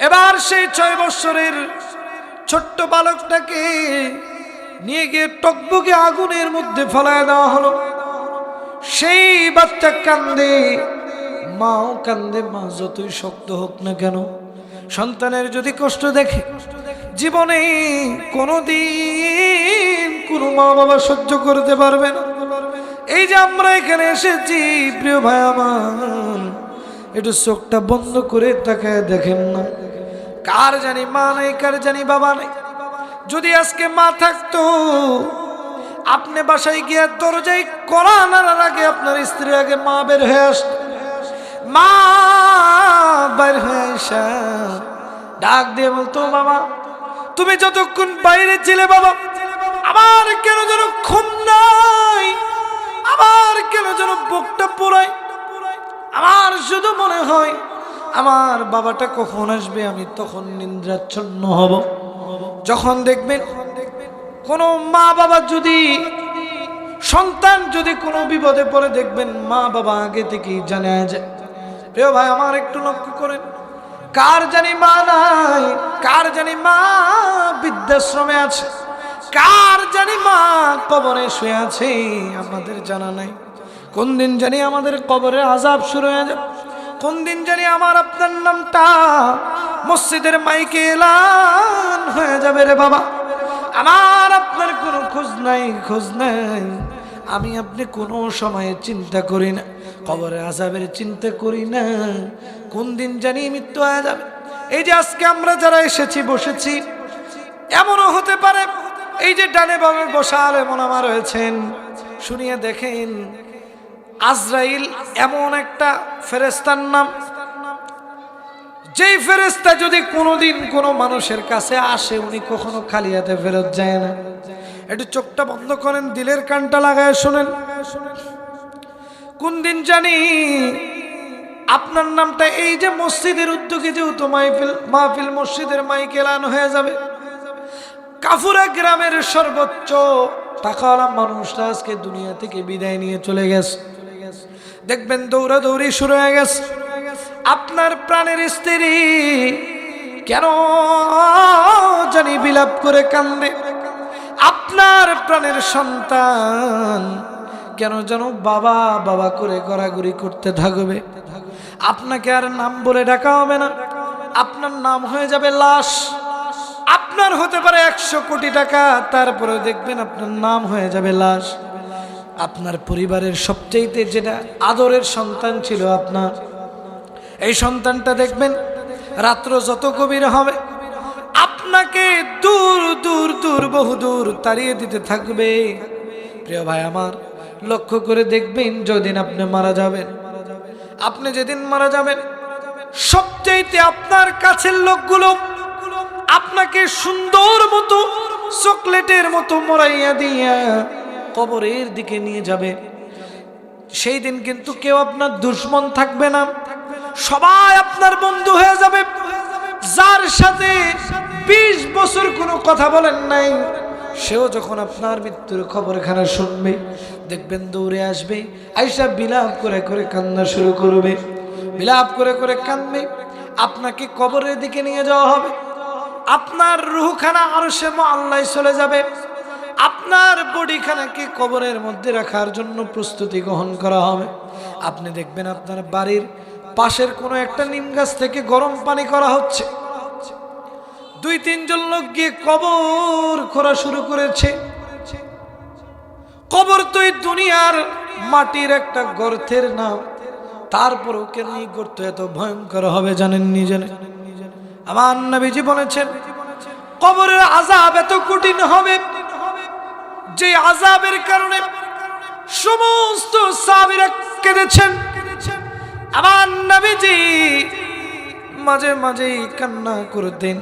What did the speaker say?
এবার সেই 6 বছরের ছোট্ট বালকটাকে নিয়ে গিয়ে টকবকে আগুনের মধ্যে ফেলায় দেওয়া হলো। সেই বাচ্চা কান্দে, মাও কান্দে। মা যতই শক্ত হোক না কেন, সন্তানের যদি কষ্ট দেখে, জীবনে কোনোদিন কোনো মা বাবা সহ্য করতে পারবে না। এই যে আমরা এখানে এসেছি, প্রিয় ভাই আমার, একটু চোখটা বন্ধ করে তাকায় দেখেন না, কার জানি মা নাই, কার জানি বাবা নাই। যদি আজকে মা থাকতো, আপনি বাসায় গিয়ে দরজায় কড়া নাড়ার আগে আপনার স্ত্রীর আগে মা বের হয়ে আসতো। মা বের হয়ে আসা ডাক দিয়ে বলতো, বাবা তুমি যতক্ষণ বাইরে ছিলে বাবা, আমার কেন যেন ঘুম নাই, আমার কেন যেন বুকটা পোড়ায়, আমার শুধু মনে হয় আমার বাবাটা কখন আসবে, আমি তখন নিদ্রাচ্ছন্ন হব। যখন দেখবেন কোনো মা বাবা যদি, সন্তান যদি কোনো বিপদে পড়ে, দেখবেন মা বাবা আগে থেকেই জানা যায়। প্রিয় ভাই আমার, একটু লক্ষ্য করেন, কার জানি মা নাই, কার জানি মা বৃদ্ধাশ্রমে আছে, কার জানি মা কবরে শুয়ে আছে, আমাদের জানা নাই। কোন দিন জানি আমাদের কবরের আযাব শুরু হয়ে যাবে, কোন দিন জানি আমার আপনার নামটা মসজিদের মাইকে এলান হয়ে যাবে। রে বাবা, আমার আপনার কোনো খোঁজ নাই, খোঁজ নাই। আমি আপনি কোনো সময়ে চিন্তা করি না, কবরের আযাবের চিন্তা করি না, কোন দিন জানি মৃত্যু হয়ে যাবে। এই যে আজকে আমরা যারা এসেছি, বসেছি, এমনও হতে পারে এই যে ডানে বামে বসা এমন আমার রয়েছেন, শুনিয়ে দেখেন, আজরাইল এমন একটা ফেরেশতার নাম, যেই ফেরেশতা যদি কোনোদিন কোনো মানুষের কাছে আসে, উনি কখনো খালি হাতে ফেরত যায় না। একটু চোখটা বন্ধ করেন, দিলের কানটা লাগায় শোনেন। কোন দিন জানি আপনার নামটা এই যে মসজিদের উদ্যোগে যেহেতু মাহফিল মসজিদের মাইকে এলান হয়ে যাবে, কাফুরা গ্রামের সর্বোচ্চ টাকাওয়ালা মানুষটা আজকে দুনিয়া থেকে বিদায় নিয়ে চলে গেছে। দেখবেন দৌড়াদৌড়ি শুরু হয়ে গেছে। আপনার প্রাণের স্ত্রী কেন জানি বিলাপ করে কান্দে, আপনার প্রাণের সন্তান কেন যেন বাবা বাবা করে গড়াগড়ি করতে থাকবে। আপনাকে আর নাম বলে ডাকা হবে না, আপনার নাম হয়ে যাবে লাশ। আপনার হতে পারে 100 কোটি টাকা, তারপরে দেখবেন আপনার নাম হয়ে যাবে লাশ। আপনার পরিবারের সবচেয়ে যেটা আদরের সন্তান ছিল আপনার, এই সন্তানটা দেখবেন রাত্র যত গভীর হবে, আপনাকে দূর দূর দূর বহু দূর তাড়িয়ে দিতে থাকবে। প্রিয় ভাই আমার, লক্ষ্য করে দেখবেন, যেদিন আপনি মারা যাবেন, আপনি যেদিন মারা যাবেন, সবচেয়ে আপনার কাছের লোকগুলো আপনাকে সুন্দর মতো চকলেটের মতো মোড়াইয়া দিয়া কবরের দিকে নিয়ে যাবে। সেই দিন কিন্তু কেউ আপনার দুশমন থাকবে না, সবাই আপনার বন্ধু হয়ে যাবে। যার সাথে 20 বছর কোনো কথা বলেন নাই, সেও যখন আপনার মৃত্যুর খবরখানা শুনবে, দেখবেন দৌড়ে আসবে, আইসা বিলাপ করে করে কান্না শুরু করবে, বিলাপ করে করে কাঁদবে। আপনাকে কবরের দিকে নিয়ে যাওয়া হবে, আপনার রূহখানা আরশে মুআল্লায় চলে যাবে, আপনার বডিখানাকে কবরের মধ্যে রাখার জন্য প্রস্তুতি গ্রহণ করা হবে। আপনি দেখবেন আপনার বাড়ির পাশের কোনো একটা নিম গাছ থেকে গরম পানি করা হচ্ছে, 2-3 জন লোক গিয়ে কবর খোঁড়া শুরু করেছে। কবর তো এই দুনিয়ার মাটির একটা গর্তের নাম, তারপরেও কেন এই গর্ত এত ভয়ঙ্কর হবে জানেন নি? জানেন? আমার নবীজি বলেছেন, কবরের আযাব এত কঠিন হবে যে আযাবের কারণে সমস্ত সাহাবীরা কেঁদেছেন। আমার নবীজি মাঝে মাঝে কান্না করতেন।